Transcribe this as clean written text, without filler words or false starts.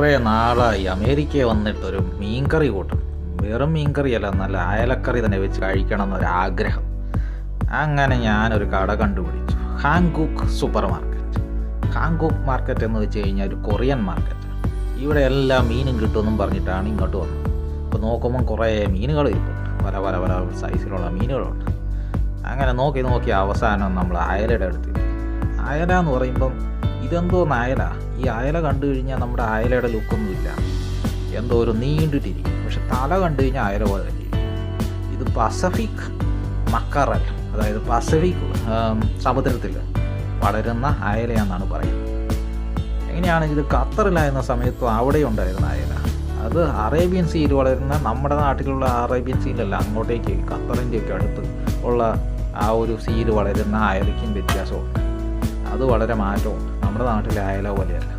കുറേ നാളായി അമേരിക്കയിൽ വന്നിട്ടൊരു മീൻകറി കൂട്ടണം. വെറും മീൻകറിയല്ല, നല്ല അയലക്കറി തന്നെ വെച്ച് കഴിക്കണം എന്നൊരാഗ്രഹം. അങ്ങനെ ഞാനൊരു കട കണ്ടുപിടിച്ചു, ഹാങ്കുക്ക് സൂപ്പർ മാർക്കറ്റ്. ഹാങ്കുക്ക് മാർക്കറ്റ് എന്ന് വെച്ച് കഴിഞ്ഞാൽ ഒരു കൊറിയൻ മാർക്കറ്റ്. ഇവിടെ എല്ലാ മീനും കിട്ടുമെന്നും പറഞ്ഞിട്ടാണ് ഇങ്ങോട്ട് വന്നത്. ഇപ്പോൾ നോക്കുമ്പം കുറേ മീനുകൾ ഇരിപ്പുണ്ട്, പല പല പല സൈസിലുള്ള മീനുകളുണ്ട്. അങ്ങനെ നോക്കി നോക്കി അവസാനം നമ്മൾ അയലയുടെ അടുത്ത്. അയല എന്ന് പറയുമ്പം ഇതെന്തോന്ന് അയല, ഈ അയല കണ്ടു കഴിഞ്ഞാൽ നമ്മുടെ അയലയുടെ ലുക്കൊന്നുമില്ല, എന്തോ ഒരു നീണ്ടിട്ടിരിക്കും. പക്ഷെ തല കണ്ടു കഴിഞ്ഞാൽ അയല പോലെ തന്നെ ഇരിക്കും. ഇത് പസഫിക് മക്കറൽ, അതായത് പസഫിക് സമുദ്രത്തിൽ വളരുന്ന അയലയാണെന്നാണ് പറയുന്നത്. എങ്ങനെയാണ് ഇത് ഖത്തറിലായിരുന്ന സമയത്തും അവിടെ ഉണ്ടായിരുന്ന അയല. അത് അറേബ്യൻ സീയിൽ വളരുന്ന, നമ്മുടെ നാട്ടിലുള്ള അറേബ്യൻ സീലല്ല, അങ്ങോട്ടേക്ക് ഖത്തറിൻ്റെയൊക്കെ അടുത്ത് ഉള്ള ആ ഒരു സീൽ വളരുന്ന അയലയ്ക്കും വ്യത്യാസമുണ്ട്. അത് വളരെ മാറ്റമുണ്ട്, നമ്മുടെ നാട്ടിലെ അയല പോലെയല്ല.